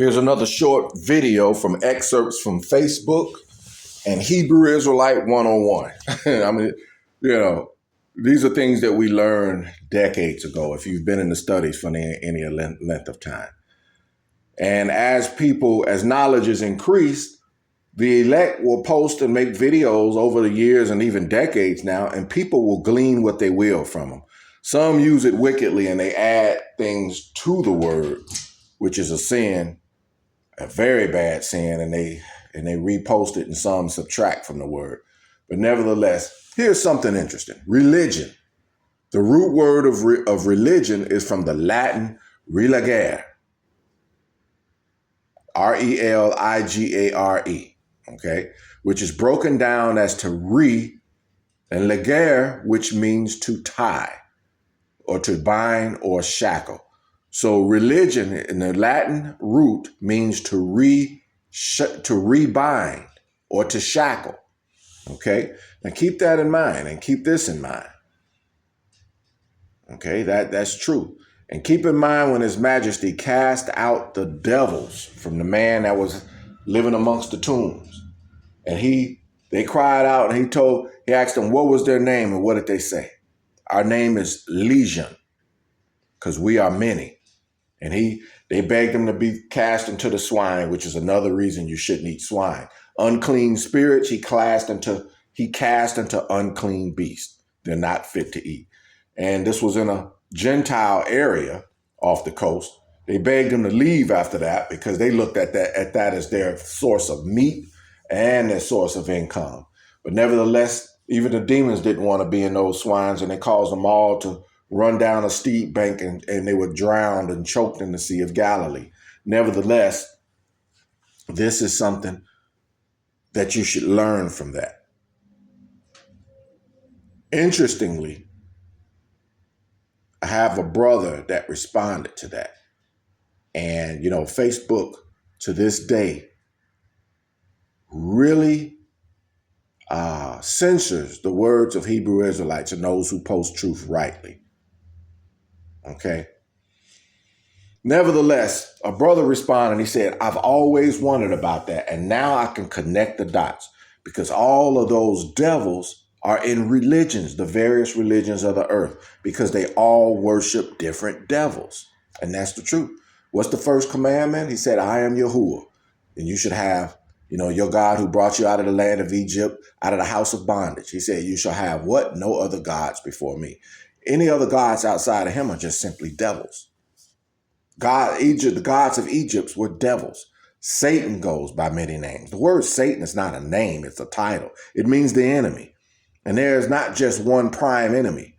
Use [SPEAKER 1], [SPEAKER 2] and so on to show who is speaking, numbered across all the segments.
[SPEAKER 1] Here's another short video from excerpts from Facebook and Hebrew Israelite 101. I mean, these are things that we learned decades ago if you've been in the studies for any length of time. And as knowledge is increased, the elect will post and make videos over the years and even decades now, and people will glean what they will from them. Some use it wickedly and they add things to the word, which is a sin, a very bad sin, and they repost it, and some subtract from the word. But nevertheless, here's something interesting. Religion. The root word of religion is from the Latin religare. R-E-L-I-G-A-R-E. Okay, which is broken down as to re and legare, which means to tie or to bind or shackle. So religion in the Latin root means to rebind or to shackle. Okay, now keep that in mind and keep this in mind. Okay, that's true. And keep in mind when His Majesty cast out the devils from the man that was living amongst the tombs. And they cried out, and he asked them, what was their name? And what did they say? Our name is Legion, because we are many. And they begged him to be cast into the swine, which is another reason you shouldn't eat swine. Unclean spirits, he cast into unclean beasts. They're not fit to eat. And this was in a Gentile area off the coast. They begged him to leave after that because they looked at that as their source of meat and their source of income. But nevertheless, even the demons didn't want to be in those swines, and they caused them all to run down a steep bank, and they were drowned and choked in the Sea of Galilee. Nevertheless, this is something that you should learn from that. Interestingly, I have a brother that responded to that. And, Facebook to this day really censors the words of Hebrew Israelites and those who post truth rightly. Okay. Nevertheless, a brother responded and he said, I've always wondered about that. And now I can connect the dots because all of those devils are in religions, the various religions of the earth, because they all worship different devils. And that's the truth. What's the first commandment? He said, I am Yahuwah. And you should have, your God who brought you out of the land of Egypt, out of the house of bondage. He said, you shall have what? No other gods before me. Any other gods outside of him are just simply devils. The gods of Egypt were devils. Satan goes by many names. The word Satan is not a name, it's a title. It means the enemy. And there is not just one prime enemy.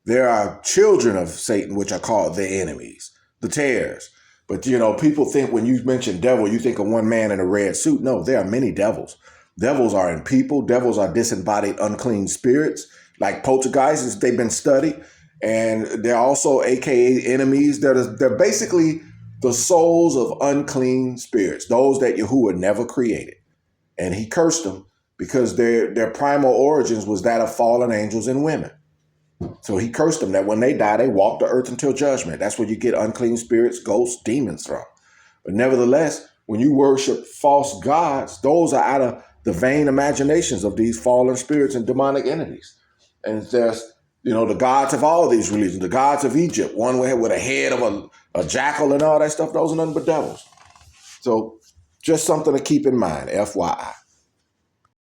[SPEAKER 1] There are children of Satan, which are called the enemies, the tares. But, people think when you mention devil, you think of one man in a red suit. No, there are many devils. Devils are in people. Devils are disembodied, unclean spirits, like poltergeists. They've been studied. And they're also AKA enemies. They're basically the souls of unclean spirits, those that Yahuwah never created. And he cursed them because their primal origins was that of fallen angels and women. So he cursed them that when they die, they walk the earth until judgment. That's where you get unclean spirits, ghosts, demons from. But nevertheless, when you worship false gods, those are out of the vain imaginations of these fallen spirits and demonic entities. And there's, the gods of all of these religions, the gods of Egypt, one with a head of a jackal and all that stuff, those are nothing but devils. So just something to keep in mind, FYI.